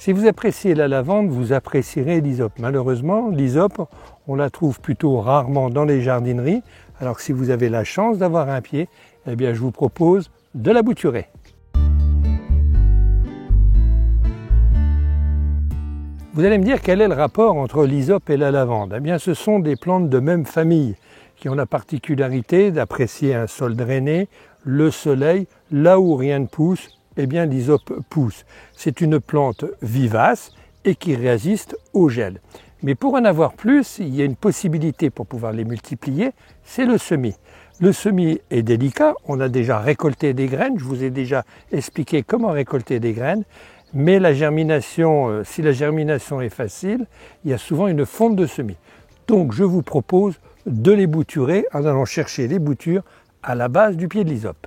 Si vous appréciez la lavande, vous apprécierez l'hysope. Malheureusement, l'hysope, on la trouve plutôt rarement dans les jardineries. Alors que si vous avez la chance d'avoir un pied, eh bien je vous propose de la bouturer. Vous allez me dire quel est le rapport entre l'hysope et la lavande. Eh bien ce sont des plantes de même famille qui ont la particularité d'apprécier un sol drainé, le soleil, là où rien ne pousse, eh bien l'hysope pousse. C'est une plante vivace et qui résiste au gel. Mais pour en avoir plus, il y a une possibilité pour pouvoir les multiplier, c'est le semis. Le semis est délicat, on a déjà récolté des graines, je vous ai déjà expliqué comment récolter des graines. Mais la germination, si la germination est facile, il y a souvent une fonte de semis. Donc je vous propose de les bouturer en allant chercher les boutures à la base du pied de l'hysope.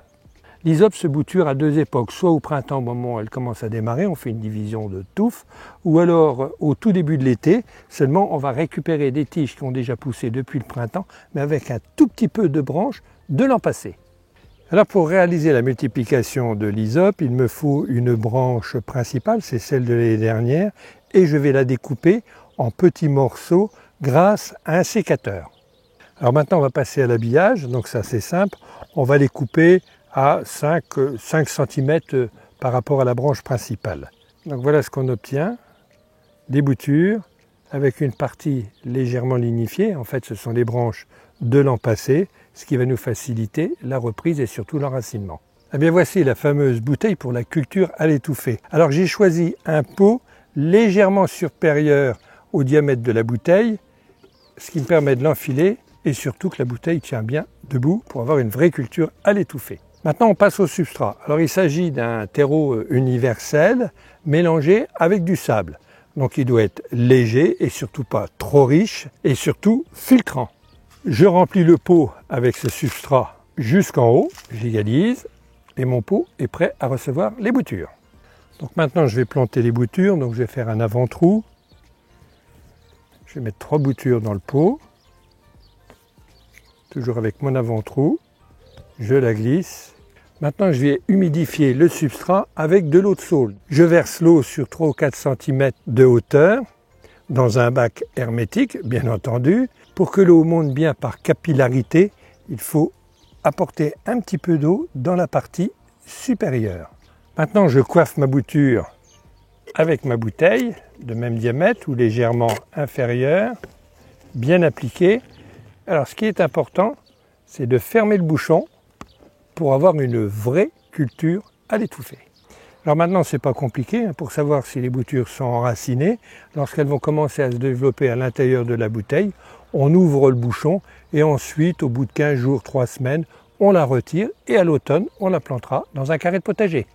L'hysope se bouture à deux époques, soit au printemps au moment où elle commence à démarrer, on fait une division de touffes, ou alors au tout début de l'été, seulement on va récupérer des tiges qui ont déjà poussé depuis le printemps, mais avec un tout petit peu de branches de l'an passé. Alors pour réaliser la multiplication de l'hysope, il me faut une branche principale, c'est celle de l'année dernière, et je vais la découper en petits morceaux grâce à un sécateur. Alors maintenant on va passer à l'habillage, donc ça c'est simple, on va les couper à 5 cm par rapport à la branche principale. Donc voilà ce qu'on obtient, des boutures avec une partie légèrement lignifiée, en fait ce sont les branches de l'an passé, ce qui va nous faciliter la reprise et surtout l'enracinement. Eh bien voici la fameuse bouteille pour la culture à l'étouffée. Alors j'ai choisi un pot légèrement supérieur au diamètre de la bouteille, ce qui me permet de l'enfiler et surtout que la bouteille tient bien debout pour avoir une vraie culture à l'étouffée. Maintenant on passe au substrat. Alors il s'agit d'un terreau universel mélangé avec du sable. Donc il doit être léger et surtout pas trop riche et surtout filtrant. Je remplis le pot avec ce substrat jusqu'en haut, j'égalise et mon pot est prêt à recevoir les boutures. Donc maintenant je vais planter les boutures, donc je vais faire un avant-trou. Je vais mettre 3 boutures dans le pot, toujours avec mon avant-trou, je la glisse. Maintenant je vais humidifier le substrat avec de l'eau de saule. Je verse l'eau sur 3 ou 4 cm de hauteur, dans un bac hermétique, bien entendu. Pour que l'eau monte bien par capillarité, il faut apporter un petit peu d'eau dans la partie supérieure. Maintenant, je coiffe ma bouture avec ma bouteille, de même diamètre ou légèrement inférieur, bien appliquée. Alors, ce qui est important, c'est de fermer le bouchon pour avoir une vraie culture à l'étouffer. Alors maintenant, ce n'est pas compliqué pour savoir si les boutures sont enracinées. Lorsqu'elles vont commencer à se développer à l'intérieur de la bouteille, on ouvre le bouchon et ensuite, au bout de 15 jours, 3 semaines, on la retire et à l'automne, on la plantera dans un carré de potager.